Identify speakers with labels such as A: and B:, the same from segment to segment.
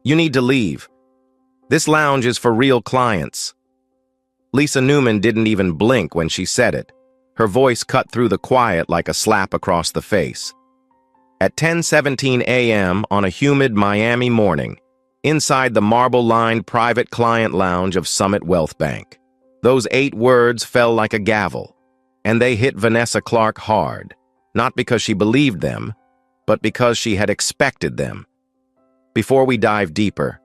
A: You need to leave. This lounge is for real clients." Lisa Newman didn't even blink when she said it. Her voice cut through the quiet like a slap across the face. At 10:17 a.m. on a humid Miami morning, inside the marble-lined private client lounge of Summit Wealth Bank, those 8 words fell like a gavel, and they hit Vanessa Clark hard, not because she believed them, but because she had expected them. Before we dive deeper,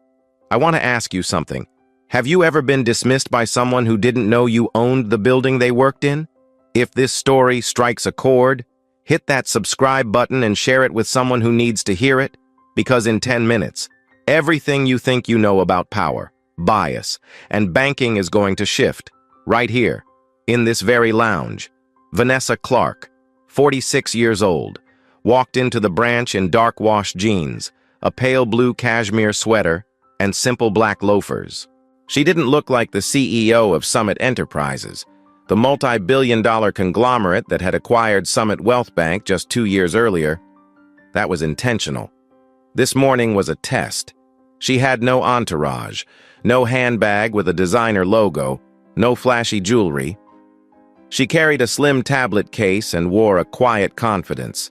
A: I want to ask you something. Have you ever been dismissed by someone who didn't know you owned the building they worked in? If this story strikes a chord, hit that subscribe button and share it with someone who needs to hear it, because in 10 minutes, everything you think you know about power, bias, and banking is going to shift, right here, in this very lounge. Vanessa Clark, 46 years old, walked into the branch in dark-washed jeans, a pale blue cashmere sweater, and simple black loafers. She didn't look like the CEO of Summit Enterprises, the multi-billion-dollar conglomerate that had acquired Summit Wealth Bank just 2 years earlier. That was intentional. This morning was a test. She had no entourage, no handbag with a designer logo, no flashy jewelry. She carried a slim tablet case and wore a quiet confidence.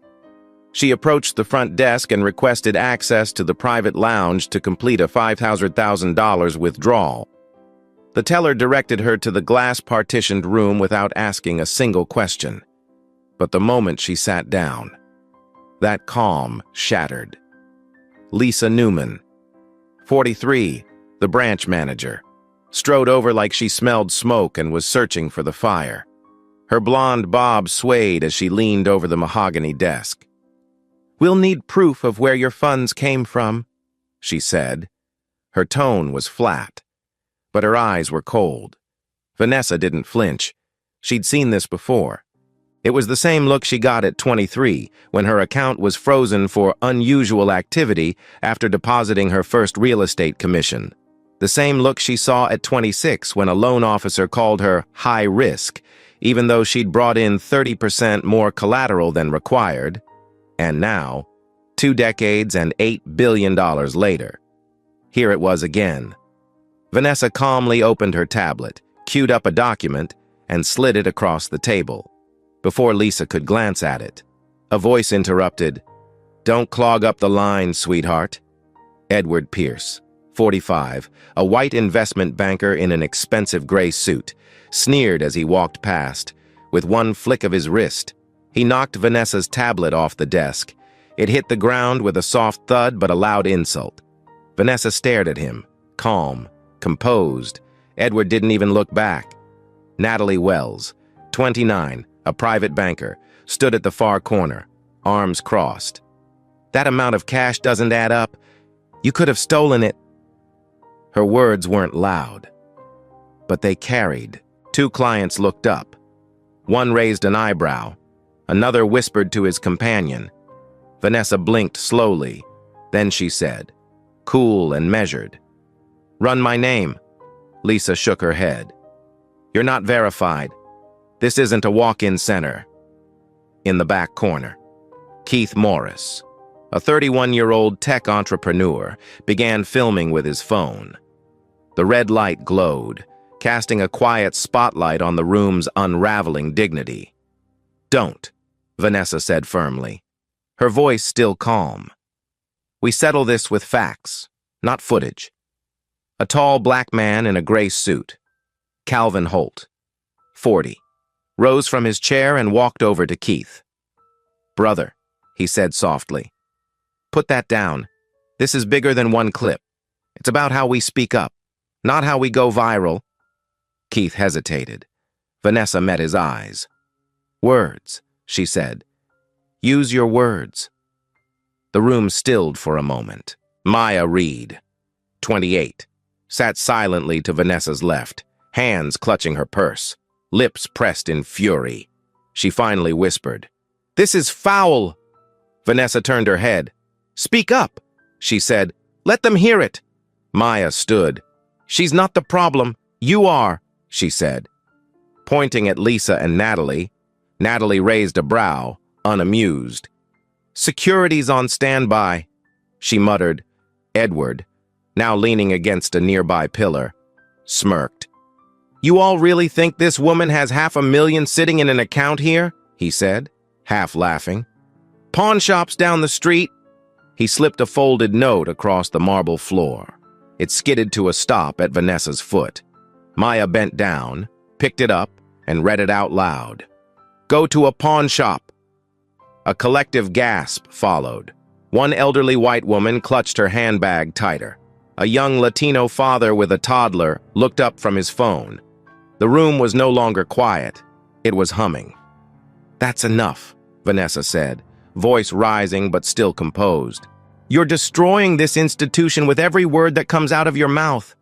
A: She approached the front desk and requested access to the private lounge to complete a $500,000 withdrawal. The teller directed her to the glass-partitioned room without asking a single question. But the moment she sat down, that calm shattered. Lisa Newman, 43, the branch manager, strode over like she smelled smoke and was searching for the fire. Her blonde bob swayed as she leaned over the mahogany desk. "We'll need proof of where your funds came from," she said. Her tone was flat, but her eyes were cold. Vanessa didn't flinch. She'd seen this before. It was the same look she got at 23, when her account was frozen for unusual activity after depositing her first real estate commission. The same look she saw at 26 when a loan officer called her high risk, even though she'd brought in 30% more collateral than required. And now, 2 decades and $8 billion later, here it was again. Vanessa calmly opened her tablet, queued up a document, and slid it across the table. Before Lisa could glance at it, a voice interrupted. "Don't clog up the line, sweetheart." Edward Pierce, 45, a white investment banker in an expensive gray suit, sneered as he walked past. With one flick of his wrist, he knocked Vanessa's tablet off the desk. It hit the ground with a soft thud but a loud insult. Vanessa stared at him, calm, composed. Edward didn't even look back. Natalie Wells, 29, a private banker, stood at the far corner, arms crossed. "That amount of cash doesn't add up. You could have stolen it." Her words weren't loud, but they carried. 2 clients looked up. One raised an eyebrow. Another whispered to his companion. Vanessa blinked slowly. Then she said, cool and measured, "Run my name." Lisa shook her head. "You're not verified. This isn't a walk-in center." In the back corner, Keith Morris, a 31-year-old tech entrepreneur, began filming with his phone. The red light glowed, casting a quiet spotlight on the room's unraveling dignity. "Don't," Vanessa said firmly, her voice still calm. "We settle this with facts, not footage." A tall black man in a gray suit, Calvin Holt, 40, rose from his chair and walked over to Keith. "Brother," he said softly, "put that down. This is bigger than one clip. It's about how we speak up, not how we go viral." Keith hesitated. Vanessa met his eyes. "Words," she said. "Use your words." The room stilled for a moment. Maya Reed, 28, sat silently to Vanessa's left, hands clutching her purse, lips pressed in fury. She finally whispered, "This is foul." Vanessa turned her head. "Speak up," she said. "Let them hear it." Maya stood. "She's not the problem. You are," she said. Pointing at Lisa and Natalie, Natalie raised a brow, unamused. "Security's on standby," she muttered. Edward, now leaning against a nearby pillar, smirked. "You all really think this woman has $500,000 sitting in an account here?" he said, half laughing. "Pawn shops down the street." He slipped a folded note across the marble floor. It skidded to a stop at Vanessa's foot. Maya bent down, picked it up, and read it out loud. "Go to a pawn shop." A collective gasp followed. One elderly white woman clutched her handbag tighter. A young Latino father with a toddler looked up from his phone. The room was no longer quiet. It was humming. "That's enough," Vanessa said, voice rising but still composed. "You're destroying this institution with every word that comes out of your mouth.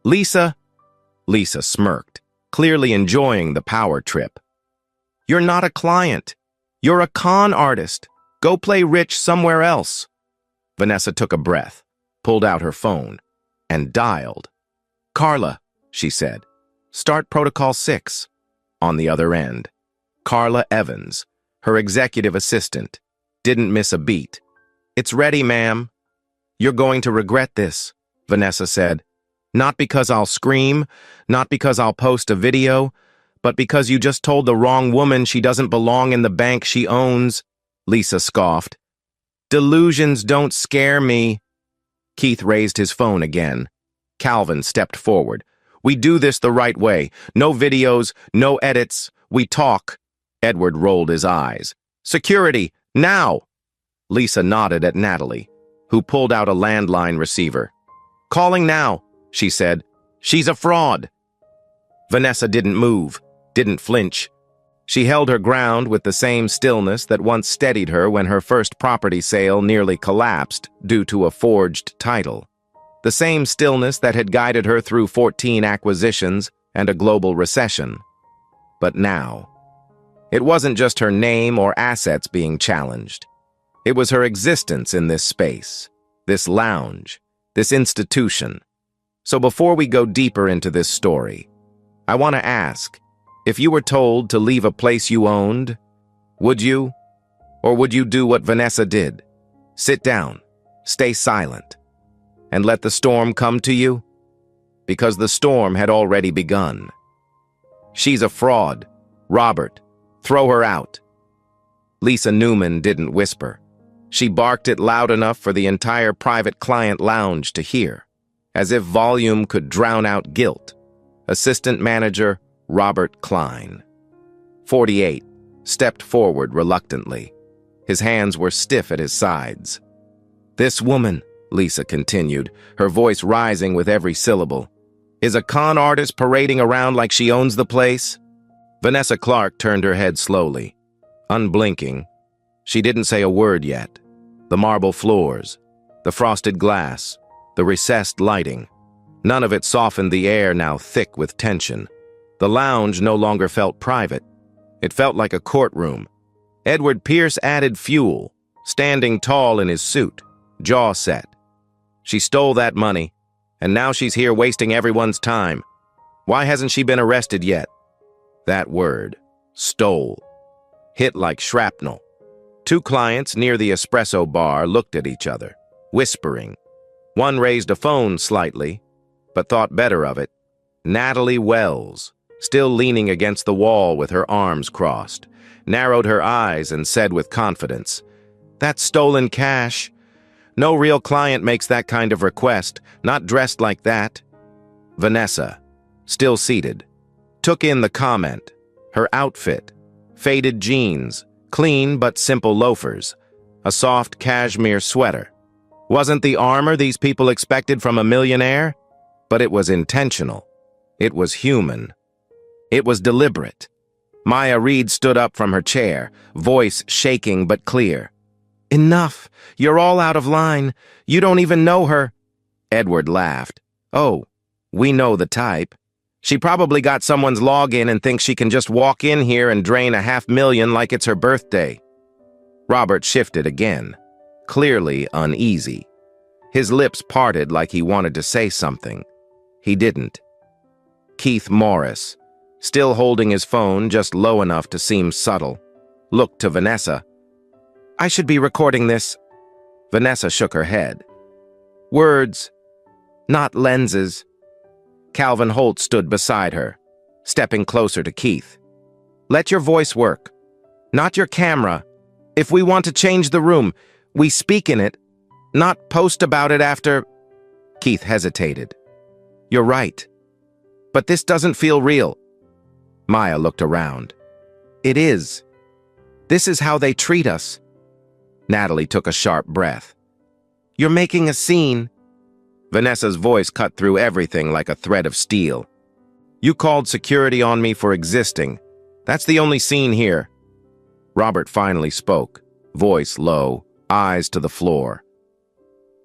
A: Lisa." Lisa smirked, clearly enjoying the power trip. "You're not a client. You're a con artist. Go play rich somewhere else." Vanessa took a breath, pulled out her phone, and dialed. "Carla," she said. "Start Protocol 6. On the other end, Carla Evans, her executive assistant, didn't miss a beat. "It's ready, ma'am." "You're going to regret this," Vanessa said. "Not because I'll scream, not because I'll post a video, but because you just told the wrong woman she doesn't belong in the bank she owns." Lisa scoffed. "Delusions don't scare me." Keith raised his phone again. Calvin stepped forward. "We do this the right way. No videos, no edits. We talk." Edward rolled his eyes. "Security, now!" Lisa nodded at Natalie, who pulled out a landline receiver. "Calling now," she said. "She's a fraud." Vanessa didn't move, didn't flinch. She held her ground with the same stillness that once steadied her when her first property sale nearly collapsed due to a forged title. The same stillness that had guided her through 14 acquisitions and a global recession. But now, it wasn't just her name or assets being challenged. It was her existence in this space, this lounge, this institution. So before we go deeper into this story, I want to ask, if you were told to leave a place you owned, would you? Or would you do what Vanessa did? Sit down, stay silent, and let the storm come to you? Because the storm had already begun. "She's a fraud. Robert, throw her out." Lisa Newman didn't whisper. She barked it loud enough for the entire private client lounge to hear, as if volume could drown out guilt. Assistant manager Robert Klein, 48, stepped forward reluctantly. His hands were stiff at his sides. "This woman," Lisa continued, her voice rising with every syllable, "is a con artist parading around like she owns the place." Vanessa Clark turned her head slowly, unblinking. She didn't say a word yet. The marble floors, the frosted glass, the recessed lighting, none of it softened the air now thick with tension. The lounge no longer felt private. It felt like a courtroom. Edward Pierce added fuel, standing tall in his suit, jaw set. She stole that money, and now she's here wasting everyone's time. Why hasn't she been arrested yet? That word, stole, hit like shrapnel. Two clients near the espresso bar looked at each other, whispering. One raised a phone slightly, but thought better of it. Natalie Wells, still leaning against the wall with her arms crossed, narrowed her eyes and said with confidence, "That's stolen cash. No real client makes that kind of request, not dressed like that." Vanessa, still seated, took in the comment. Her outfit, faded jeans, clean but simple loafers, a soft cashmere sweater. Wasn't the armor these people expected from a millionaire? But it was intentional. It was human. It was deliberate. Maya Reed stood up from her chair, voice shaking but clear. "Enough! You're all out of line. You don't even know her." Edward laughed. "Oh, we know the type. She probably got someone's login and thinks she can just walk in here and drain $500,000 like it's her birthday." Robert shifted again, clearly uneasy. His lips parted like he wanted to say something. He didn't. Keith Morris, still holding his phone just low enough to seem subtle, looked to Vanessa. "I should be recording this." Vanessa shook her head. "Words. Not lenses. Calvin Holt stood beside her, stepping closer to Keith. Let your voice work, not your camera. If we want to change the room, we speak in it, not post about it after. Keith hesitated. You're right. But this doesn't feel real. Maya looked around. It is. This is how they treat us. Natalie took a sharp breath. You're making a scene. Vanessa's voice cut through everything like a thread of steel. You called security on me for existing. That's the only scene here. Robert finally spoke, voice low, eyes to the floor.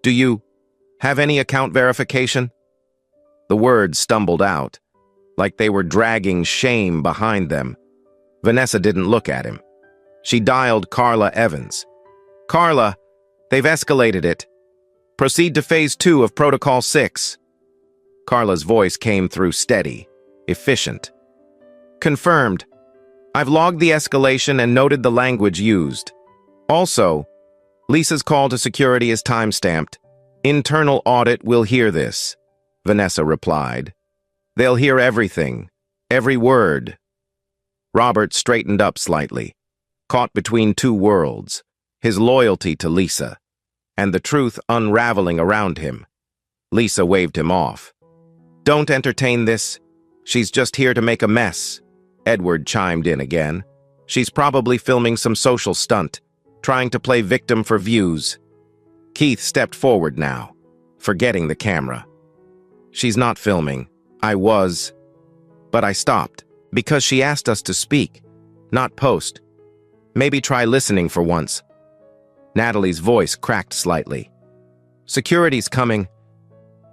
A: Do you have any account verification? The words stumbled out, like they were dragging shame behind them. Vanessa didn't look at him. She dialed Carla Evans. Carla, they've escalated it. Proceed to Phase 2 of Protocol 6. Carla's voice came through steady, efficient. Confirmed. I've logged the escalation and noted the language used. Also, Lisa's call to security is time-stamped. Internal audit will hear this, Vanessa replied. They'll hear everything, every word. Robert straightened up slightly, caught between two worlds, his loyalty to Lisa, and the truth unraveling around him. Lisa waved him off. Don't entertain this. She's just here to make a mess. Edward chimed in again. She's probably filming some social stunt, trying to play victim for views. Keith stepped forward now, forgetting the camera. She's not filming. I was. But I stopped, because she asked us to speak, not post. Maybe try listening for once. Natalie's voice cracked slightly. Security's coming.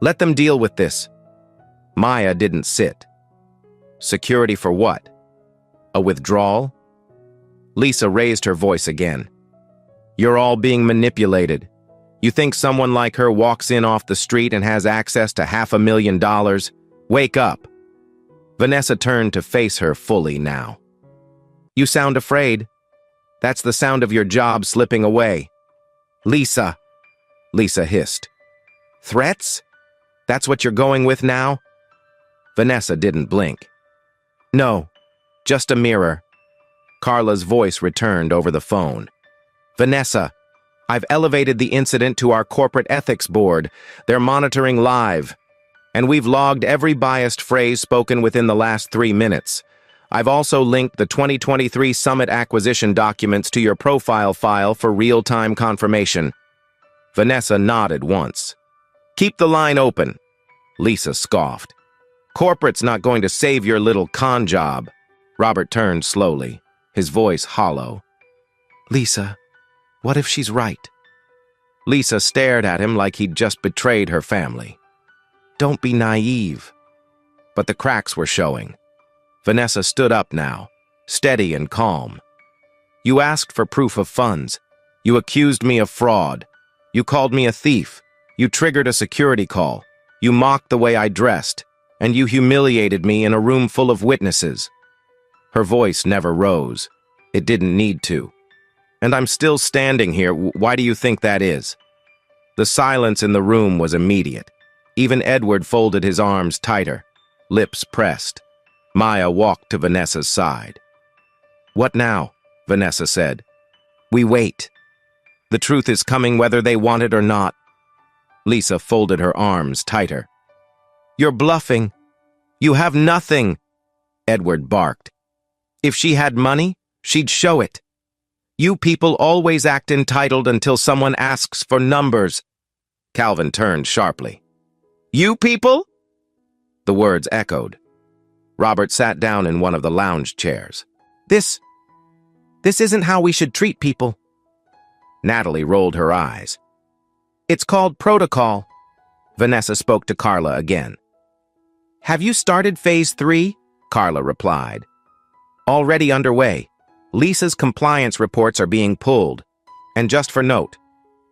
A: Let them deal with this. Maya didn't sit. Security for what? A withdrawal? Lisa raised her voice again. You're all being manipulated. You think someone like her walks in off the street and has access to $500,000? Wake up. Vanessa turned to face her fully now. You sound afraid. That's the sound of your job slipping away. Lisa, Lisa hissed. Threats? That's what you're going with now? Vanessa didn't blink. No, just a mirror. Carla's voice returned over the phone. Vanessa, I've elevated the incident to our corporate ethics board. They're monitoring live. And we've logged every biased phrase spoken within the last 3 minutes. I've also linked the 2023 Summit acquisition documents to your profile file for real-time confirmation. Vanessa nodded once. Keep the line open. Lisa scoffed. Corporate's not going to save your little con job. Robert turned slowly, his voice hollow. Lisa, what if she's right? Lisa stared at him like he'd just betrayed her family. Don't be naive. But the cracks were showing. Vanessa stood up now, steady and calm. You asked for proof of funds. You accused me of fraud. You called me a thief. You triggered a security call. You mocked the way I dressed. And you humiliated me in a room full of witnesses. Her voice never rose. It didn't need to. And I'm still standing here. Why do you think that is? The silence in the room was immediate. Even Edward folded his arms tighter, lips pressed. Maya walked to Vanessa's side. What now? Vanessa said. We wait. The truth is coming whether they want it or not. Lisa folded her arms tighter. You're bluffing. You have nothing, Edward barked. If she had money, she'd show it. You people always act entitled until someone asks for numbers. Calvin turned sharply. You people? The words echoed. Robert sat down in one of the lounge chairs. This isn't how we should treat people. Natalie rolled her eyes. It's called protocol. Vanessa spoke to Carla again. Have you started Phase 3? Carla replied. Already underway. Lisa's compliance reports are being pulled. And just for note,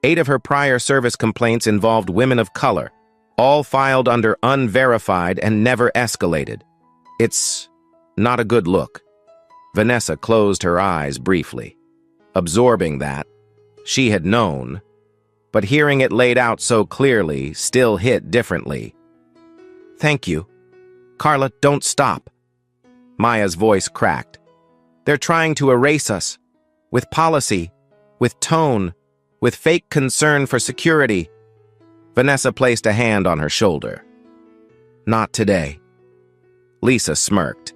A: 8 of her prior service complaints involved women of color, all filed under unverified and never escalated. It's not a good look. Vanessa closed her eyes briefly. Absorbing that, she had known, but hearing it laid out so clearly still hit differently. "Thank you. Carla, don't stop." Maya's voice cracked. "They're trying to erase us. With policy, with tone, with fake concern for security." Vanessa placed a hand on her shoulder. "Not today." Lisa smirked.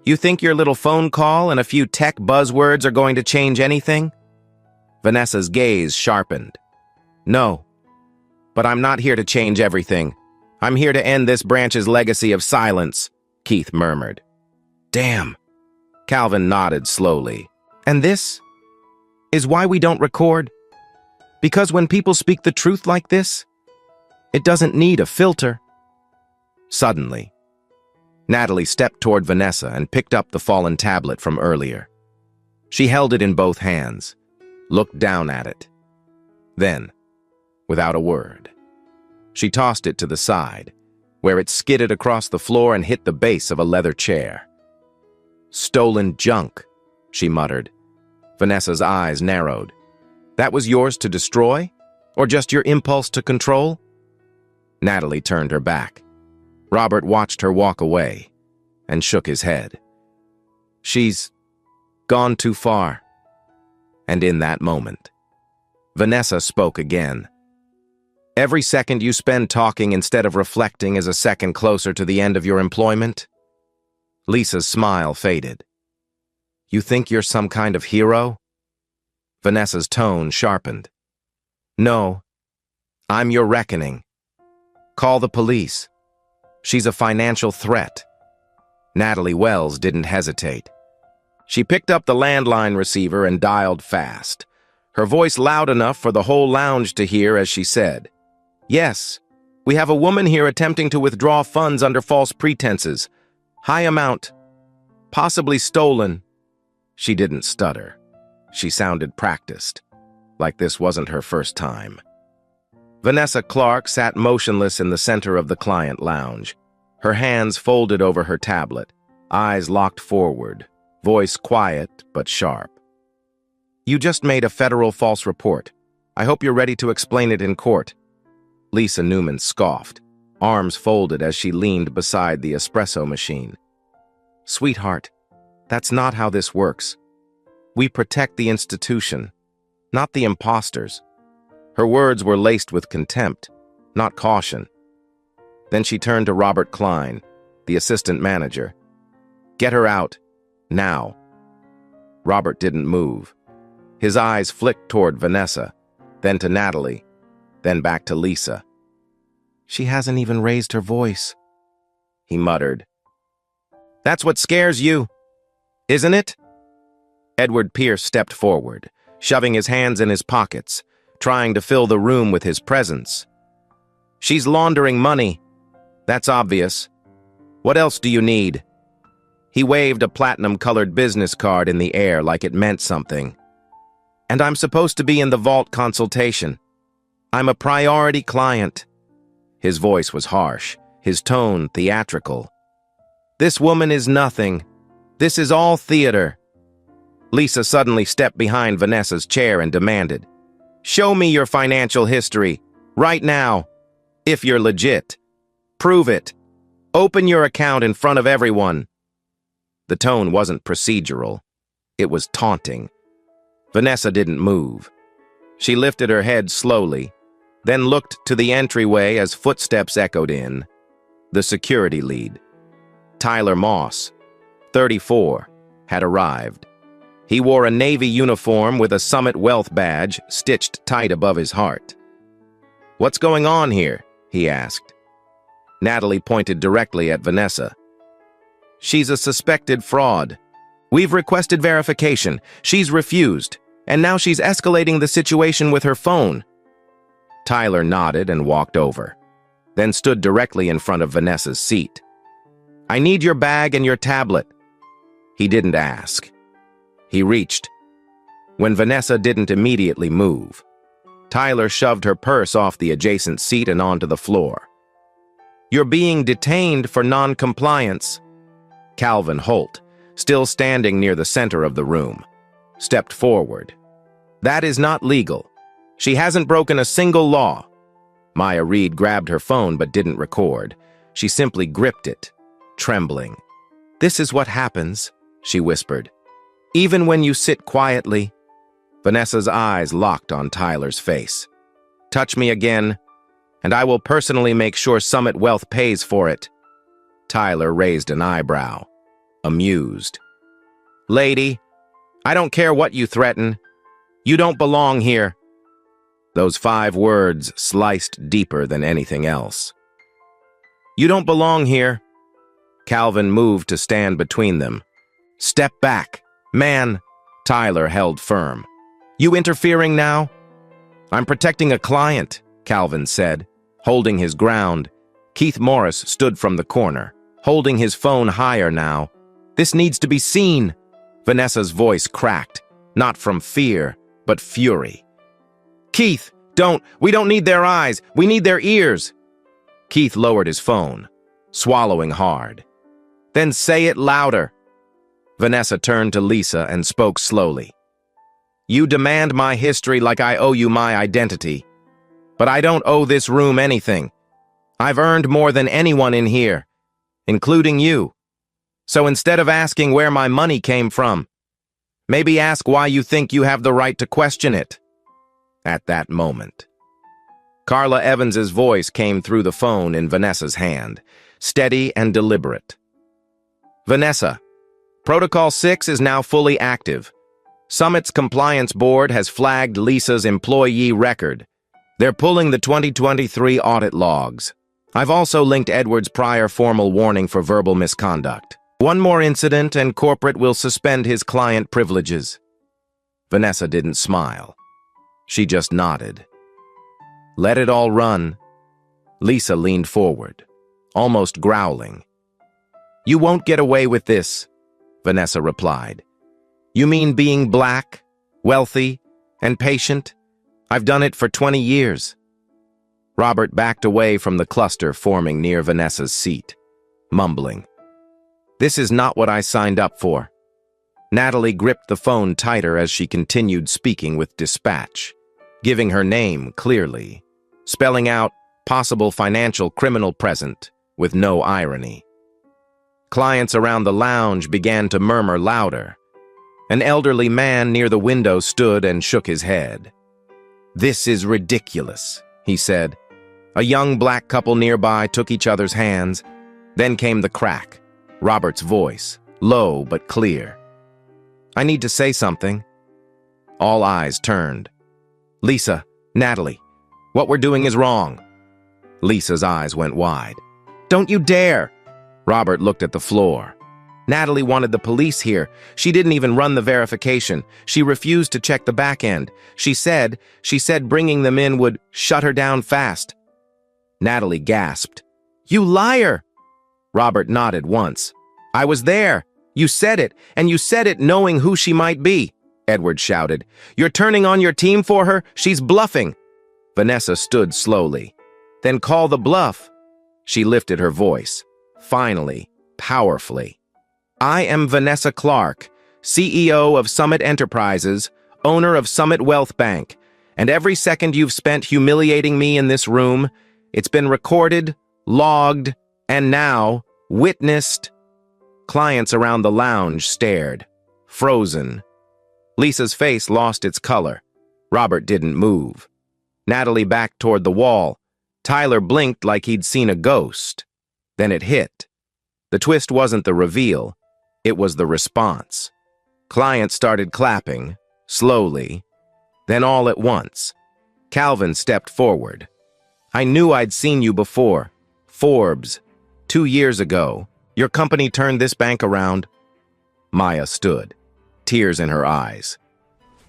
A: "You think your little phone call and a few tech buzzwords are going to change anything?" Vanessa's gaze sharpened. "No. But I'm not here to change everything. I'm here to end this branch's legacy of silence," Keith murmured. "Damn." Calvin nodded slowly. "And this is why we don't record. Because when people speak the truth like this, it doesn't need a filter." Suddenly, Natalie stepped toward Vanessa and picked up the fallen tablet from earlier. She held it in both hands, looked down at it. Then, without a word, she tossed it to the side, where it skidded across the floor and hit the base of a leather chair. "Stolen junk," she muttered. Vanessa's eyes narrowed. "That was yours to destroy? Or just your impulse to control?" Natalie turned her back. Robert watched her walk away and shook his head. "She's gone too far." And in that moment, Vanessa spoke again. "Every second you spend talking instead of reflecting is a second closer to the end of your employment." Lisa's smile faded. "You think you're some kind of hero?" Vanessa's tone sharpened. "No, I'm your reckoning. Call the police. She's a financial threat." Natalie Wells didn't hesitate. She picked up the landline receiver and dialed fast, her voice loud enough for the whole lounge to hear as she said, "Yes, we have a woman here attempting to withdraw funds under false pretenses. High amount. Possibly stolen." She didn't stutter. She sounded practiced, like this wasn't her first time. Vanessa Clark sat motionless in the center of the client lounge, her hands folded over her tablet, eyes locked forward, voice quiet but sharp. "You just made a federal false report. I hope you're ready to explain it in court." Lisa Newman scoffed, arms folded as she leaned beside the espresso machine. "Sweetheart, that's not how this works. We protect the institution, not the imposters." Her words were laced with contempt, not caution. Then she turned to Robert Klein, the assistant manager. "Get her out, now." Robert didn't move. His eyes flicked toward Vanessa, then to Natalie, then back to Lisa. "She hasn't even raised her voice," he muttered. "That's what scares you, isn't it?" Edward Pierce stepped forward, shoving his hands in his pockets, trying to fill the room with his presence. "She's laundering money. That's obvious. What else do you need?" He waved a platinum-colored business card in the air like it meant something. "And I'm supposed to be in the vault consultation. I'm a priority client." His voice was harsh, his tone theatrical. "This woman is nothing. This is all theater." Lisa suddenly stepped behind Vanessa's chair and demanded, "Show me your financial history, right now. If you're legit. Prove it. Open your account in front of everyone." The tone wasn't procedural. It was taunting. Vanessa didn't move. She lifted her head slowly, then looked to the entryway as footsteps echoed in. The security lead, Tyler Moss, 34, had arrived. He wore a Navy uniform with a Summit Wealth badge stitched tight above his heart. "What's going on here?" he asked. Natalie pointed directly at Vanessa. "She's a suspected fraud. We've requested verification. She's refused, and now she's escalating the situation with her phone." Tyler nodded and walked over, then stood directly in front of Vanessa's seat. "I need your bag and your tablet." He didn't ask. He reached. When Vanessa didn't immediately move, Tyler shoved her purse off the adjacent seat and onto the floor. "You're being detained for non-compliance." Calvin Holt, still standing near the center of the room, stepped forward. "That is not legal. She hasn't broken a single law. Maya Reed grabbed her phone but didn't record. She simply gripped it, trembling. "This is what happens," she whispered. "Even when you sit quietly." Vanessa's eyes locked on Tyler's face. "Touch me again, and I will personally make sure Summit Wealth pays for it." Tyler raised an eyebrow, amused. "Lady, I don't care what you threaten. You don't belong here." Those 5 words sliced deeper than anything else. "You don't belong here." Calvin moved to stand between them. "Step back, man." Tyler held firm. "You interfering now?" "I'm protecting a client," Calvin said, holding his ground. Keith Morris stood from the corner, holding his phone higher now. "This needs to be seen." Vanessa's voice cracked, not from fear, but fury. "Keith, we don't need their eyes, we need their ears." Keith lowered his phone, swallowing hard. "Then say it louder." Vanessa turned to Lisa and spoke slowly. "You demand my history like I owe you my identity. But I don't owe this room anything. I've earned more than anyone in here, including you. So instead of asking where my money came from, maybe ask why you think you have the right to question it." At that moment, Carla Evans's voice came through the phone in Vanessa's hand, steady and deliberate. "Vanessa, Protocol 6 is now fully active. Summit's Compliance Board has flagged Lisa's employee record. They're pulling the 2023 audit logs. I've also linked Edward's prior formal warning for verbal misconduct. One more incident and corporate will suspend his client privileges." Vanessa didn't smile. She just nodded. "Let it all run." Lisa leaned forward, almost growling. "You won't get away with this," Vanessa replied. "You mean being black, wealthy, and patient? I've done it for 20 years. Robert backed away from the cluster forming near Vanessa's seat, mumbling. "This is not what I signed up for." Natalie gripped the phone tighter as she continued speaking with dispatch, giving her name clearly, spelling out possible financial criminal present with no irony. Clients around the lounge began to murmur louder. An elderly man near the window stood and shook his head. "This is ridiculous," he said. A young black couple nearby took each other's hands. Then came the crack, Robert's voice, low but clear. "I need to say something." All eyes turned. "Lisa, Natalie, what we're doing is wrong." Lisa's eyes went wide. "Don't you dare!" Robert looked at the floor. "Natalie wanted the police here. She didn't even run the verification. She refused to check the back end. She said bringing them in would shut her down fast." Natalie gasped. "You liar!" Robert nodded once. "I was there. You said it, and you said it knowing who she might be," Edward shouted. "You're turning on your team for her? She's bluffing." Vanessa stood slowly. "Then call the bluff." She lifted her voice, finally, powerfully. "I am Vanessa Clark, CEO of Summit Enterprises, owner of Summit Wealth Bank, and every second you've spent humiliating me in this room, it's been recorded, logged, and now witnessed." Clients around the lounge stared, frozen. Lisa's face lost its color. Robert didn't move. Natalie backed toward the wall. Tyler blinked like he'd seen a ghost. Then it hit. The twist wasn't the reveal. It was the response. Clients started clapping, slowly, then all at once. Calvin stepped forward. "I knew I'd seen you before. Forbes. 2 years ago. Your company turned this bank around." Maya stood, tears in her eyes.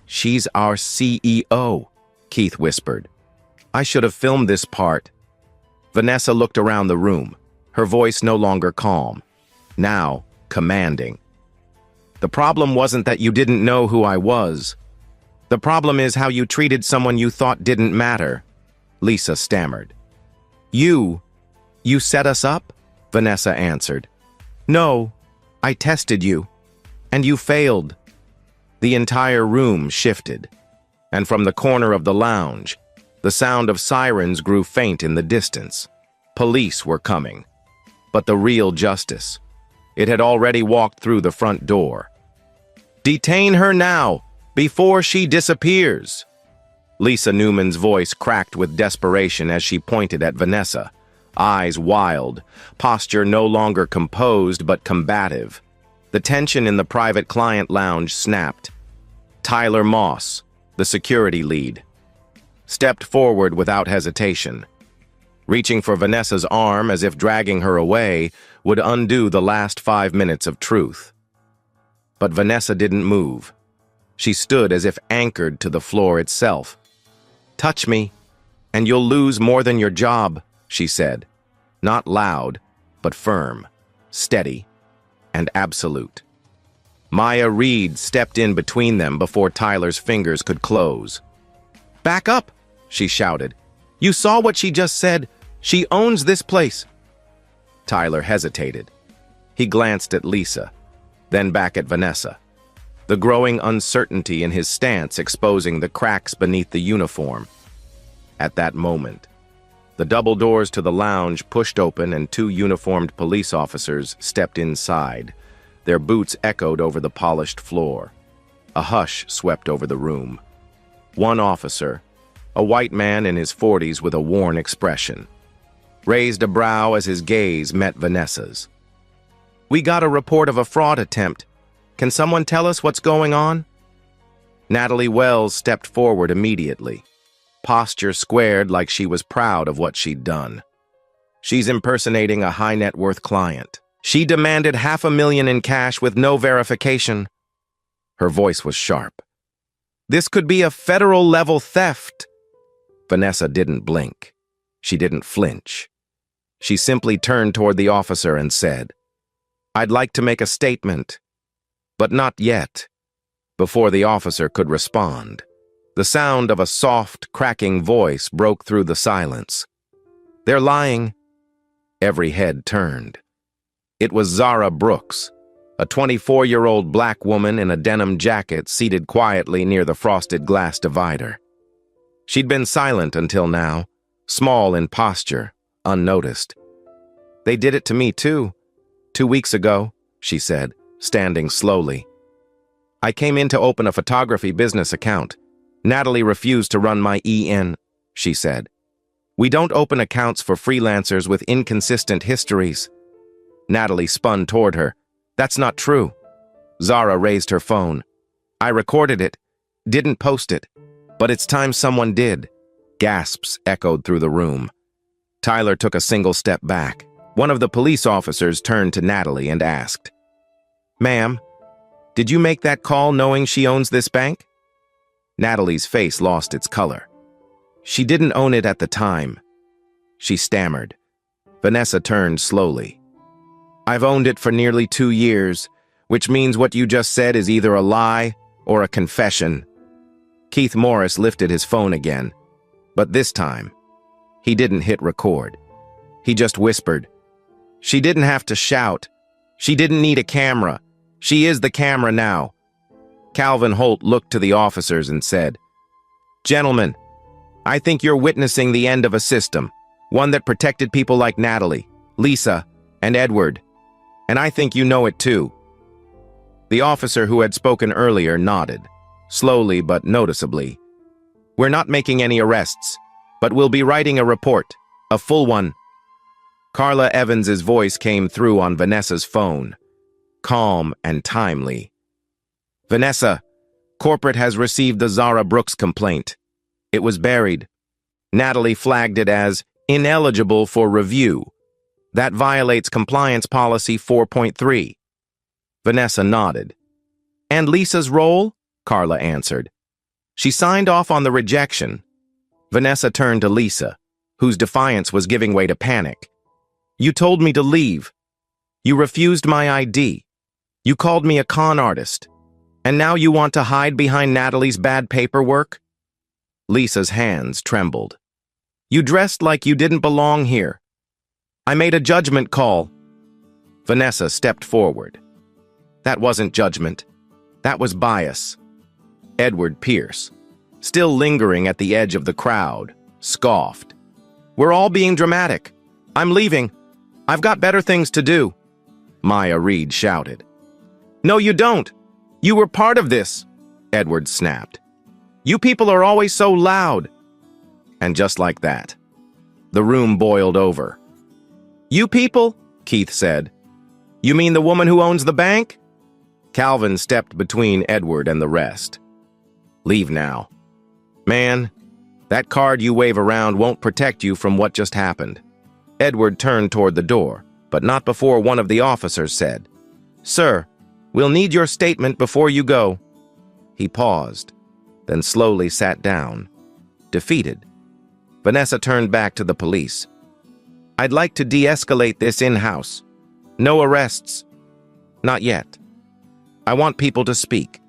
A: "She's our CEO," Keith whispered. "I should have filmed this part." Vanessa looked around the room, her voice no longer calm, now commanding. "The problem wasn't that you didn't know who I was. The problem is how you treated someone you thought didn't matter," Lisa stammered. You set us up?" Vanessa answered. "No, I tested you, and you failed." The entire room shifted. And from the corner of the lounge, the sound of sirens grew faint in the distance. Police were coming. But the real justice. It had already walked through the front door. "Detain her now, before she disappears." Lisa Newman's voice cracked with desperation as she pointed at Vanessa, eyes wild, posture no longer composed but combative. The tension in the private client lounge snapped. Tyler Moss, the security lead, stepped forward without hesitation. Reaching for Vanessa's arm as if dragging her away would undo the last 5 minutes of truth. But Vanessa didn't move. She stood as if anchored to the floor itself. "Touch me, and you'll lose more than your job," she said. Not loud, but firm, steady, and absolute. Maya Reed stepped in between them before Tyler's fingers could close. "Back up," she shouted. "You saw what she just said. She owns this place." Tyler hesitated. He glanced at Lisa, then back at Vanessa, the growing uncertainty in his stance exposing the cracks beneath the uniform. At that moment, the double doors to the lounge pushed open and 2 uniformed police officers stepped inside. Their boots echoed over the polished floor. A hush swept over the room. One officer, a white man in his 40s with a worn expression, raised a brow as his gaze met Vanessa's. "We got a report of a fraud attempt. Can someone tell us what's going on?" Natalie Wells stepped forward immediately, posture squared like she was proud of what she'd done. "She's impersonating a high-net-worth client. She demanded $500,000 in cash with no verification." Her voice was sharp. "This could be a federal-level theft." Vanessa didn't blink. She didn't flinch. She simply turned toward the officer and said, "I'd like to make a statement, but not yet." Before the officer could respond, the sound of a soft, cracking voice broke through the silence. "They're lying." Every head turned. It was Zara Brooks, a 24-year-old black woman in a denim jacket seated quietly near the frosted glass divider. She'd been silent until now, small in posture, unnoticed. "They did it to me, too. 2 weeks ago," she said, standing slowly. "I came in to open a photography business account. Natalie refused to run my EN," she said. "We don't open accounts for freelancers with inconsistent histories." Natalie spun toward her. "That's not true." Zara raised her phone. "I recorded it. Didn't post it. But it's time someone did." Gasps echoed through the room. Tyler took a single step back. One of the police officers turned to Natalie and asked, "Ma'am, did you make that call knowing she owns this bank?" Natalie's face lost its color. "She didn't own it at the time," she stammered. Vanessa turned slowly. "I've owned it for nearly 2 years, which means what you just said is either a lie or a confession." Keith Morris lifted his phone again, but this time, he didn't hit record. He just whispered, "She didn't have to shout. She didn't need a camera. She is the camera now." Calvin Holt looked to the officers and said, "Gentlemen, I think you're witnessing the end of a system, one that protected people like Natalie, Lisa, and Edward. And I think you know it too." The officer who had spoken earlier nodded, slowly but noticeably. "We're not making any arrests, but we'll be writing a report, a full one." Carla Evans's voice came through on Vanessa's phone, calm and timely. "Vanessa, corporate has received the Zara Brooks complaint. It was buried. Natalie flagged it as ineligible for review. That violates compliance policy 4.3. Vanessa nodded. "And Lisa's role?" Carla answered. "She signed off on the rejection." Vanessa turned to Lisa, whose defiance was giving way to panic. "You told me to leave. You refused my ID. You called me a con artist. And now you want to hide behind Natalie's bad paperwork?" Lisa's hands trembled. "You dressed like you didn't belong here. I made a judgment call." Vanessa stepped forward. "That wasn't judgment. That was bias." Edward Pierce, still lingering at the edge of the crowd, scoffed. "We're all being dramatic. I'm leaving. I've got better things to do," Maya Reed shouted. "No, you don't. You were part of this," Edward snapped. "You people are always so loud." And just like that, the room boiled over. "You people?" Keith said. "You mean the woman who owns the bank?" Calvin stepped between Edward and the rest. "Leave now. Man, that card you wave around won't protect you from what just happened." Edward turned toward the door, but not before one of the officers said, "Sir, we'll need your statement before you go." He paused, then slowly sat down, defeated. Vanessa turned back to the police. "I'd like to de-escalate this in-house. No arrests. Not yet. I want people to speak.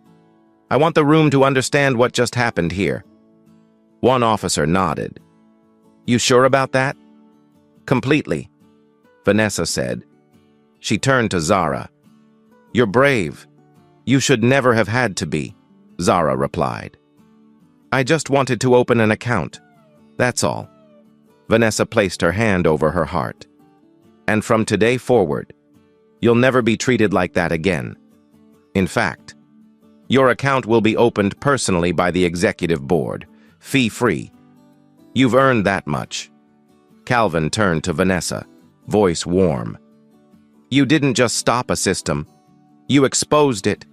A: I want the room to understand what just happened here." One officer nodded. "You sure about that?" "Completely," Vanessa said. She turned to Zara. "You're brave. You should never have had to be," Zara replied. "I just wanted to open an account. That's all." Vanessa placed her hand over her heart. "And from today forward, you'll never be treated like that again. In fact, your account will be opened personally by the executive board, fee-free. You've earned that much." Calvin turned to Vanessa, voice warm. "You didn't just stop a system. You exposed it."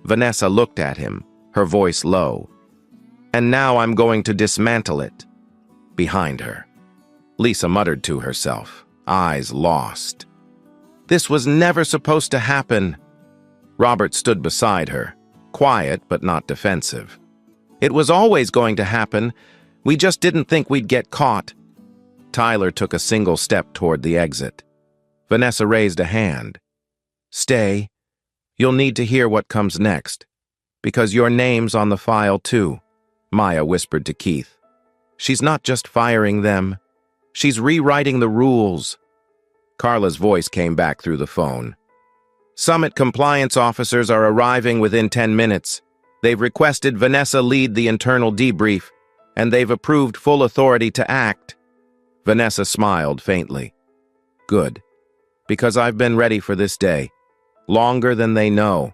A: Vanessa looked at him, her voice low. "And now I'm going to dismantle it." Behind her, Lisa muttered to herself, eyes lost. "This was never supposed to happen." Robert stood beside her, quiet but not defensive. "It was always going to happen. We just didn't think we'd get caught." Tyler took a single step toward the exit. Vanessa raised a hand. "Stay. You'll need to hear what comes next. Because your name's on the file too," Maya whispered to Keith. "She's not just firing them. She's rewriting the rules." Carla's voice came back through the phone. "Summit compliance officers are arriving within 10 minutes. They've requested Vanessa lead the internal debrief, and they've approved full authority to act." Vanessa smiled faintly. "Good, because I've been ready for this day, longer than they know."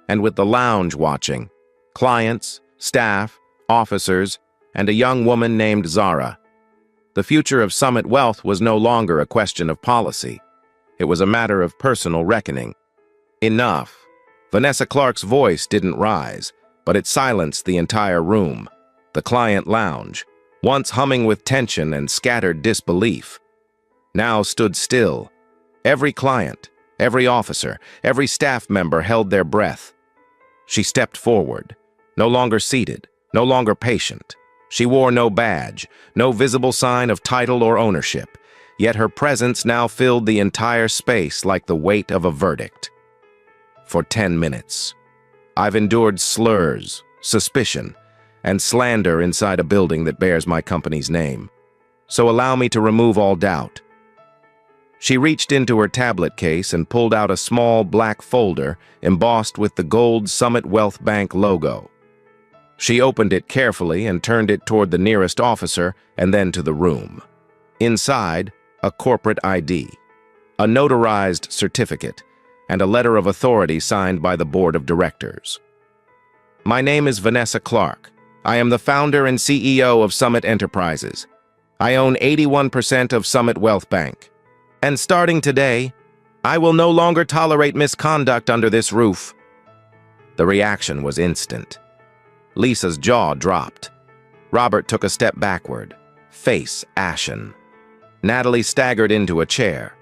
A: And with the lounge watching, clients, staff, officers, and a young woman named Zara, the future of Summit Wealth was no longer a question of policy. It was a matter of personal reckoning. Enough. Vanessa Clark's voice didn't rise, but it silenced the entire room. The client lounge, once humming with tension and scattered disbelief, now stood still. Every client, every officer, every staff member held their breath. She stepped forward, no longer seated, no longer patient. She wore no badge, no visible sign of title or ownership, yet her presence now filled the entire space like the weight of a verdict. "For 10 minutes, I've endured slurs, suspicion, and slander inside a building that bears my company's name. So allow me to remove all doubt." She reached into her tablet case and pulled out a small black folder embossed with the gold Summit Wealth Bank logo. She opened it carefully and turned it toward the nearest officer and then to the room. Inside, a corporate ID, a notarized certificate, and a letter of authority signed by the board of directors. "My name is Vanessa Clark. I am the founder and CEO of Summit Enterprises. I own 81% of Summit Wealth Bank. And starting today, I will no longer tolerate misconduct under this roof." The reaction was instant. Lisa's jaw dropped. Robert took a step backward, face ashen. Natalie staggered into a chair.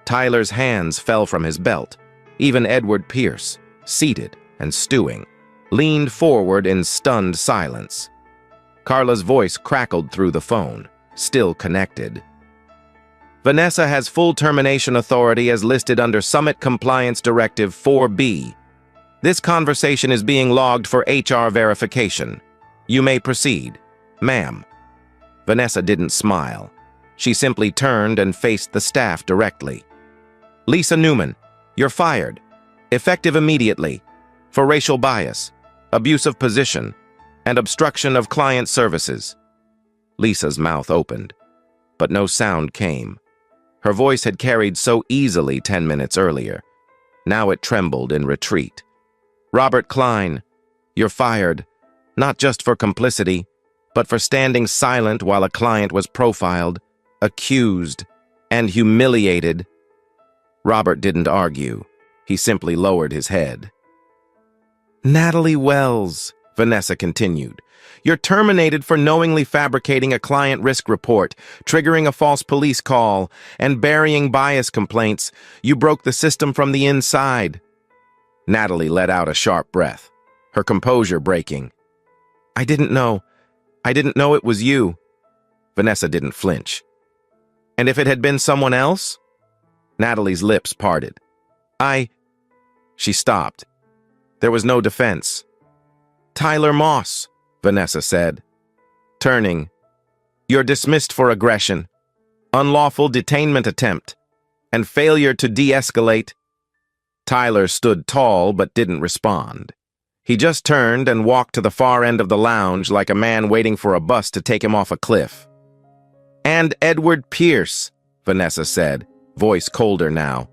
A: Tyler's hands fell from his belt. Even Edward Pierce, seated and stewing, leaned forward in stunned silence. Carla's voice crackled through the phone, still connected. "Vanessa has full termination authority as listed under Summit Compliance Directive 4B. This conversation is being logged for HR verification. You may proceed, ma'am." Vanessa didn't smile. She simply turned and faced the staff directly. "Lisa Newman, you're fired, effective immediately, for racial bias, abuse of position, and obstruction of client services. Lisa's mouth opened, but no sound came. Her voice had carried so easily 10 minutes earlier. Now it trembled in retreat. Robert Klein, you're fired, not just for complicity, but for standing silent while a client was profiled, accused, and humiliated. Robert didn't argue. He simply lowered his head. Natalie Wells, Vanessa continued, you're terminated for knowingly fabricating a client risk report, triggering a false police call, and burying bias complaints. You broke the system from the inside. Natalie let out a sharp breath, her composure breaking. I didn't know it was you. Vanessa didn't flinch. And if it had been someone else? Natalie's lips parted. She stopped. There was no defense. Tyler Moss, Vanessa said. Turning. You're dismissed for aggression, unlawful detainment attempt, and failure to de-escalate. Tyler stood tall but didn't respond. He just turned and walked to the far end of the lounge like a man waiting for a bus to take him off a cliff. And Edward Pierce, Vanessa said, voice colder now.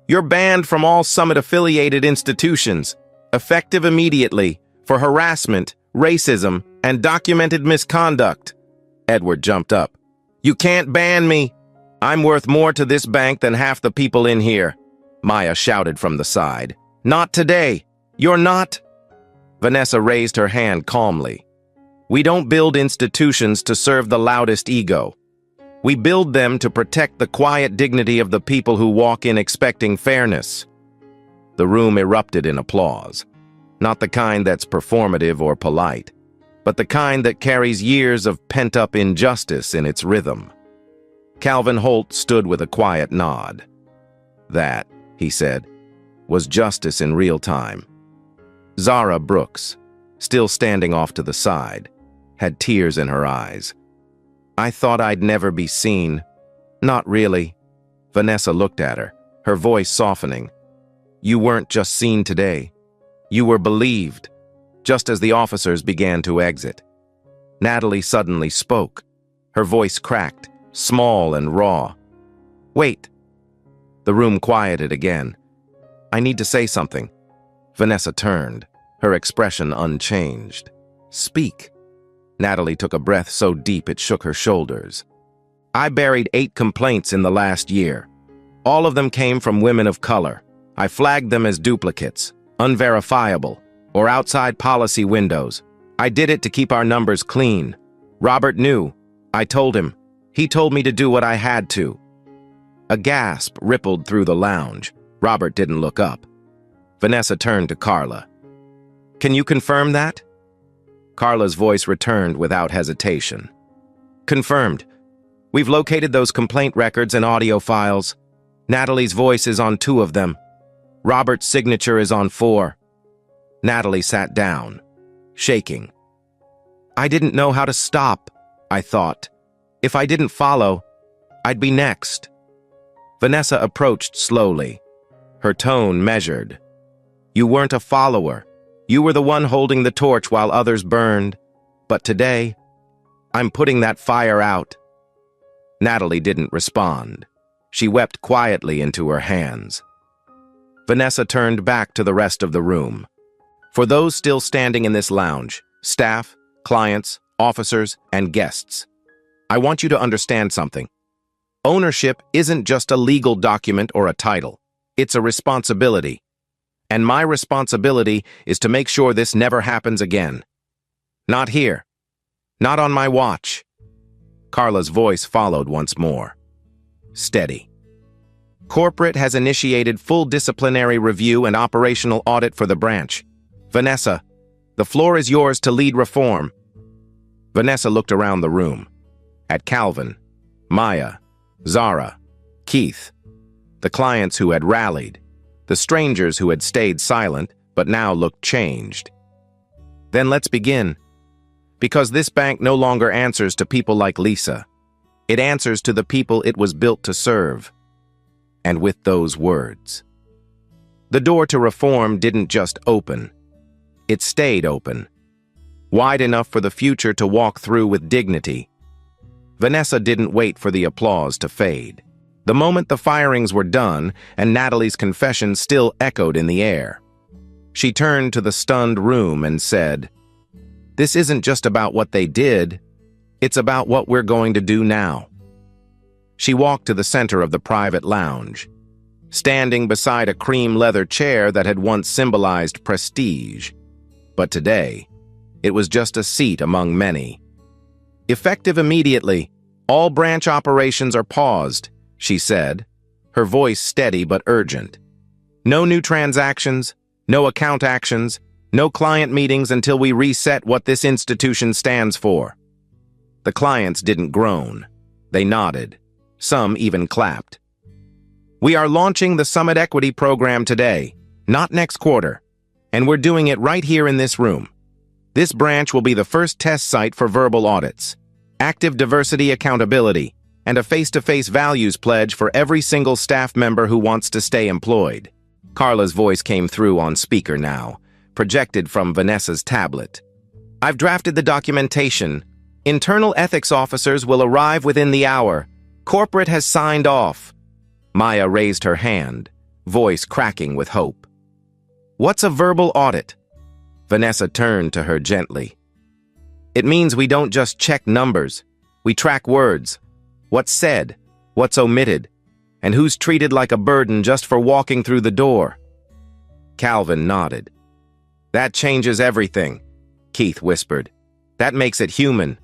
A: You're banned from all Summit-affiliated institutions, effective immediately, for harassment, racism, and documented misconduct. Edward jumped up. You can't ban me. I'm worth more to this bank than half the people in here, Maya shouted from the side. Not today. You're not. Vanessa raised her hand calmly. We don't build institutions to serve the loudest ego. We build them to protect the quiet dignity of the people who walk in expecting fairness. The room erupted in applause. Not the kind that's performative or polite, but the kind that carries years of pent-up injustice in its rhythm. Calvin Holt stood with a quiet nod. That, he said, was justice in real time. Zara Brooks, still standing off to the side, had tears in her eyes. I thought I'd never be seen. Not really. Vanessa looked at her, her voice softening. You weren't just seen today. You were believed, just as the officers began to exit. Natalie suddenly spoke. Her voice cracked, small and raw. Wait. The room quieted again. I need to say something. Vanessa turned, her expression unchanged. Speak. Natalie took a breath so deep it shook her shoulders. I buried 8 complaints in the last year. All of them came from women of color. I flagged them as duplicates, unverifiable, or outside policy windows. I did it to keep our numbers clean. Robert knew. I told him. He told me to do what I had to. A gasp rippled through the lounge. Robert didn't look up. Vanessa turned to Carla. Can you confirm that? Carla's voice returned without hesitation. Confirmed. We've located those complaint records and audio files. Natalie's voice is on 2 of them. Robert's signature is on 4. Natalie sat down, shaking. I didn't know how to stop, I thought. If I didn't follow, I'd be next. Vanessa approached slowly, her tone measured. You weren't a follower. You were the one holding the torch while others burned. But today, I'm putting that fire out. Natalie didn't respond. She wept quietly into her hands. Vanessa turned back to the rest of the room. For those still standing in this lounge, staff, clients, officers, and guests, I want you to understand something. Ownership isn't just a legal document or a title. It's a responsibility. And my responsibility is to make sure this never happens again. Not here. Not on my watch. Carla's voice followed once more. Steady. Corporate has initiated full disciplinary review and operational audit for the branch. Vanessa, the floor is yours to lead reform. Vanessa looked around the room. At Calvin, Maya, Zara, Keith, the clients who had rallied, the strangers who had stayed silent but now looked changed. Then let's begin. Because this bank no longer answers to people like Lisa. It answers to the people it was built to serve. And with those words, the door to reform didn't just open. It stayed open. wide enough for the future to walk through with dignity. Vanessa didn't wait for the applause to fade. The moment the firings were done and Natalie's confession still echoed in the air, she turned to the stunned room and said, "This isn't just about what they did, it's about what we're going to do now." She walked to the center of the private lounge, standing beside a cream leather chair that had once symbolized prestige. But today, it was just a seat among many. "Effective immediately, all branch operations are paused," she said, her voice steady but urgent. "No new transactions, no account actions, no client meetings until we reset what this institution stands for." The clients didn't groan. They nodded. Some even clapped. "We are launching the Summit Equity Program today, not next quarter, and we're doing it right here in this room. This branch will be the first test site for verbal audits, active diversity accountability, and a face-to-face values pledge for every single staff member who wants to stay employed." Carla's voice came through on speaker now, projected from Vanessa's tablet. "I've drafted the documentation. Internal ethics officers will arrive within the hour. Corporate has signed off." Maya raised her hand, voice cracking with hope. "What's a verbal audit?" Vanessa turned to her gently. "It means we don't just check numbers. We track words. What's said, what's omitted, and who's treated like a burden just for walking through the door." Calvin nodded. "That changes everything," Keith whispered. "That makes it human."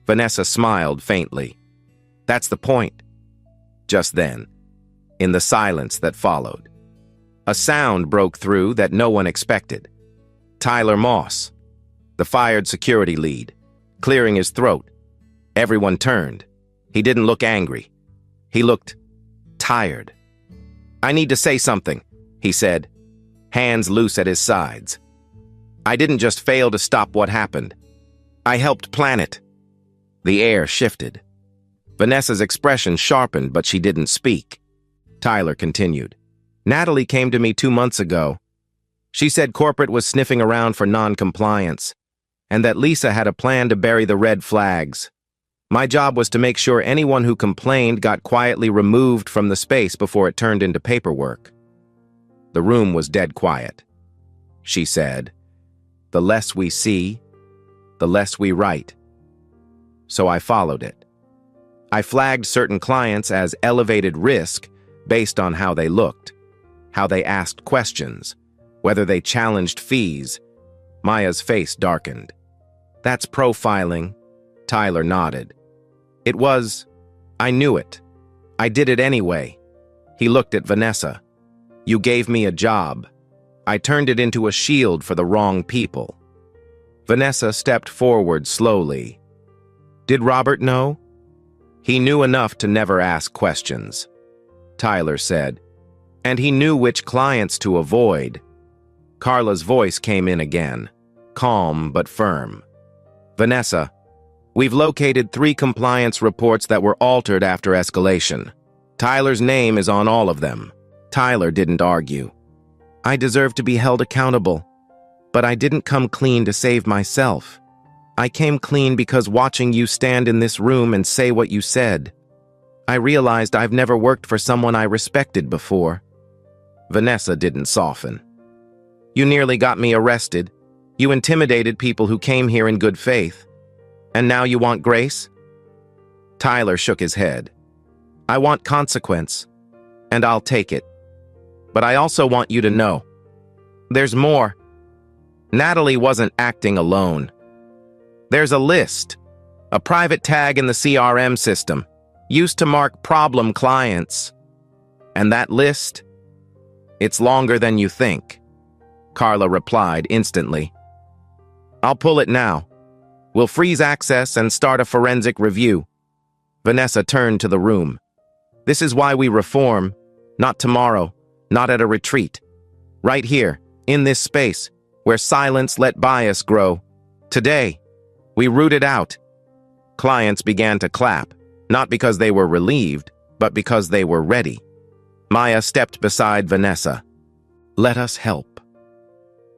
A: Vanessa smiled faintly. "That's the point." Just then, in the silence that followed, a sound broke through that no one expected. Tyler Moss, the fired security lead, clearing his throat. Everyone turned. He didn't look angry. He looked tired. "I need to say something," he said, hands loose at his sides. "I didn't just fail to stop what happened. I helped plan it." The air shifted. Vanessa's expression sharpened, but she didn't speak. Tyler continued. "Natalie came to me 2 months ago. She said corporate was sniffing around for non-compliance, and that Lisa had a plan to bury the red flags. My job was to make sure anyone who complained got quietly removed from the space before it turned into paperwork." The room was dead quiet. She said, "The less we see, the less we write." So I followed it. I flagged certain clients as elevated risk based on how they looked, how they asked questions, whether they challenged fees. Maya's face darkened. "That's profiling," Tyler nodded. "It was. I knew it. I did it anyway." He looked at Vanessa. "You gave me a job. I turned it into a shield for the wrong people." Vanessa stepped forward slowly. "Did Robert know?" "He knew enough to never ask questions," Tyler said. "And he knew which clients to avoid." Carla's voice came in again, calm but firm. "Vanessa, we've located 3 compliance reports that were altered after escalation. Tyler's name is on all of them." Tyler didn't argue. "I deserve to be held accountable, but I didn't come clean to save myself. I came clean because watching you stand in this room and say what you said, I realized I've never worked for someone I respected before." Vanessa didn't soften. "You nearly got me arrested. You intimidated people who came here in good faith. And now you want grace?" Tyler shook his head. "I want consequence, and I'll take it. But I also want you to know, there's more. Natalie wasn't acting alone. There's a list, a private tag in the CRM system, used to mark problem clients. And that list, it's longer than you think," Carla replied instantly. "I'll pull it now. We'll freeze access and start a forensic review." Vanessa turned to the room. "This is why we reform, not tomorrow, not at a retreat. Right here, in this space, where silence let bias grow. Today, we root it out." Clients began to clap, not because they were relieved, but because they were ready. Maya stepped beside Vanessa. "Let us help."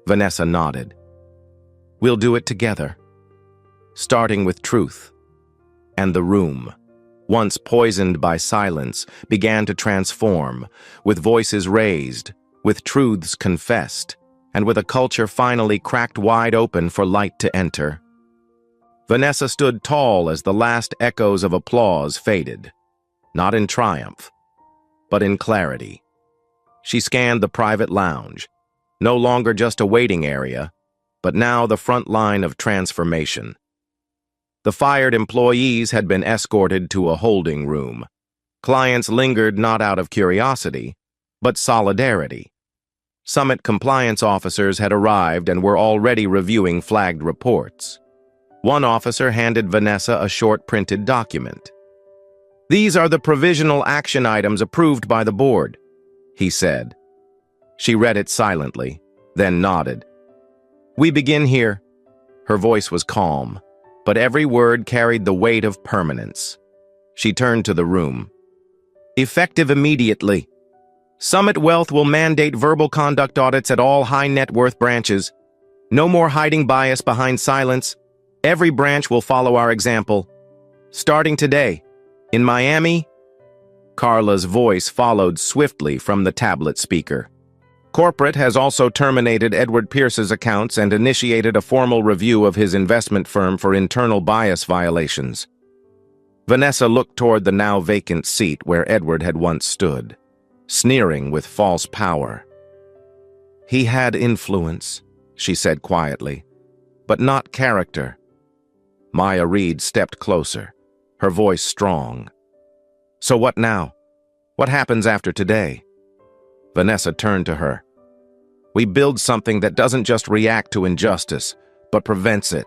A: Vanessa nodded. We'll do it together. Starting with truth. And the room, once poisoned by silence, began to transform, with voices raised, with truths confessed, and with a culture finally cracked wide open for light to enter. Vanessa stood tall as the last echoes of applause faded, not in triumph, but in clarity. She scanned the private lounge, no longer just a waiting area, but now the front line of transformation. The fired employees had been escorted to a holding room. Clients lingered not out of curiosity, but solidarity. Summit compliance officers had arrived and were already reviewing flagged reports. One officer handed Vanessa a short printed document. "These are the provisional action items approved by the board," he said. She read it silently, then nodded. "We begin here." Her voice was calm, but every word carried the weight of permanence. She turned to the room. "Effective immediately. Summit Wealth will mandate verbal conduct audits at all high net worth branches. No more hiding bias behind silence. Every branch will follow our example. Starting today, in Miami..." Carla's voice followed swiftly from the tablet speaker. "Corporate has also terminated Edward Pierce's accounts and initiated a formal review of his investment firm for internal bias violations." Vanessa looked toward the now vacant seat where Edward had once stood, sneering with false power. "He had influence," she said quietly, "but not character." Maya Reed stepped closer, her voice strong. "So what now? What happens after today?" Vanessa turned to her. "We build something that doesn't just react to injustice, but prevents it.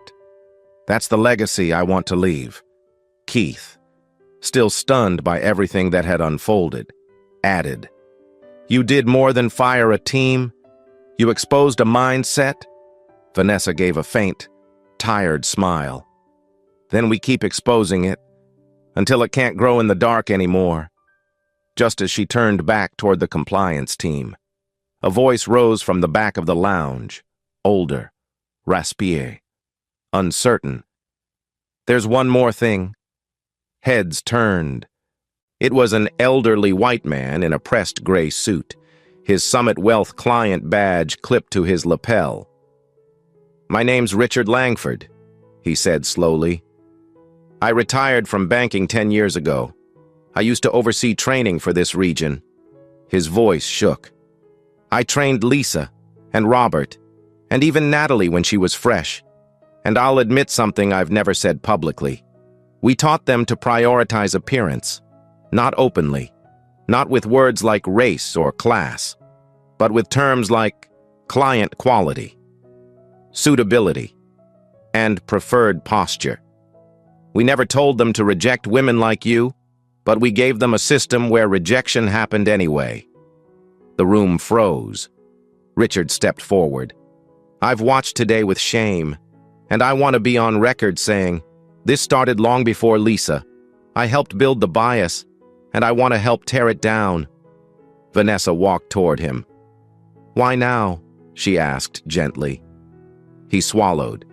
A: That's the legacy I want to leave." Keith, still stunned by everything that had unfolded, added, "You did more than fire a team. You exposed a mindset." Vanessa gave a faint, tired smile. "Then we keep exposing it, until it can't grow in the dark anymore." Just as she turned back toward the compliance team, a voice rose from the back of the lounge, older, raspier, uncertain. "There's one more thing." Heads turned. It was an elderly white man in a pressed gray suit, his Summit Wealth client badge clipped to his lapel. "My name's Richard Langford," he said slowly. "I retired from banking 10 years ago. I used to oversee training for this region." His voice shook. "I trained Lisa and Robert and even Natalie when she was fresh. And I'll admit something I've never said publicly. We taught them to prioritize appearance, not openly, not with words like race or class, but with terms like client quality, suitability, and preferred posture. We never told them to reject women like you, but we gave them a system where rejection happened anyway." The room froze. Richard stepped forward. "I've watched today with shame, and I want to be on record saying, this started long before Lisa. I helped build the bias, and I want to help tear it down." Vanessa walked toward him. "Why now?" she asked gently. He swallowed.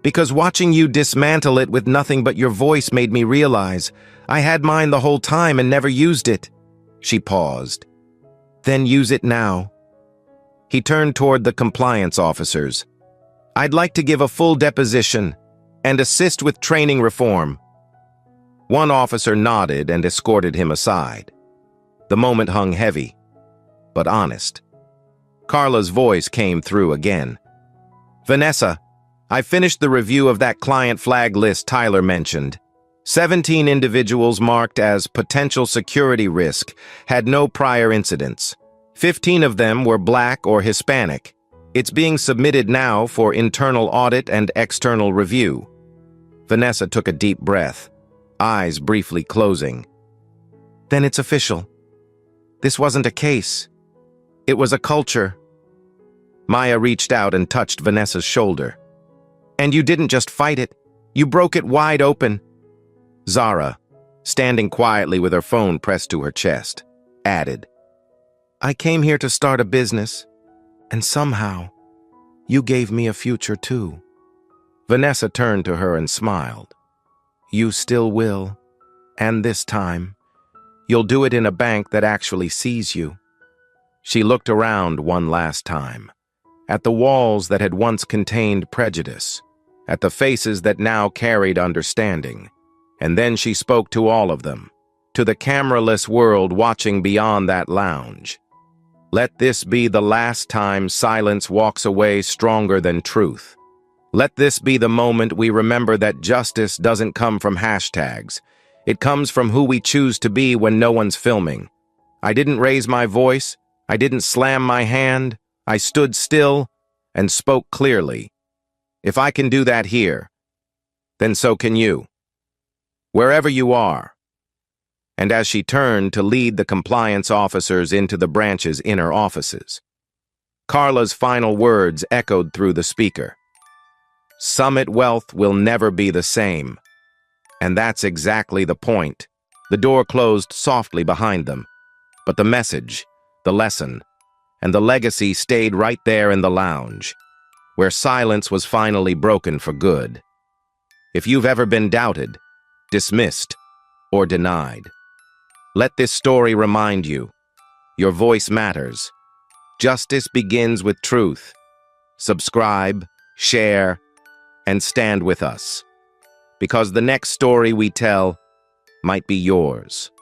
A: "Because watching you dismantle it with nothing but your voice made me realize I had mine the whole time and never used it." She paused. "Then use it now." He turned toward the compliance officers. "I'd like to give a full deposition and assist with training reform." One officer nodded and escorted him aside. The moment hung heavy, but honest. Carla's voice came through again. "Vanessa, I finished the review of that client flag list Tyler mentioned. 17 individuals marked as potential security risk had no prior incidents. 15 of them were Black or Hispanic. It's being submitted now for internal audit and external review." Vanessa took a deep breath, eyes briefly closing. "Then it's official. This wasn't a case. It was a culture." Maya reached out and touched Vanessa's shoulder. "And you didn't just fight it, you broke it wide open." Zara, standing quietly with her phone pressed to her chest, added, "I came here to start a business, and somehow, you gave me a future too." Vanessa turned to her and smiled. You still will. And this time, you'll do it in a bank that actually sees you. She looked around one last time, at the walls that had once contained prejudice, at the faces that now carried understanding, and then she spoke to all of them, to the cameraless world watching beyond that lounge. Let this be the last time silence walks away stronger than truth. Let this be the moment we remember that justice doesn't come from hashtags. It comes from who we choose to be when no one's filming. I didn't raise my voice. I didn't slam my hand. I stood still and spoke clearly. If I can do that here, then so can you. Wherever you are. And as she turned to lead the compliance officers into the branch's inner offices, Carla's final words echoed through the speaker. Summit Wealth will never be the same. And that's exactly the point. The door closed softly behind them, but the message, the lesson, and the legacy stayed right there in the lounge, where silence was finally broken for good. If you've ever been doubted, dismissed, or denied, let this story remind you, your voice matters. Justice begins with truth. Subscribe, share, and stand with us, because the next story we tell might be yours.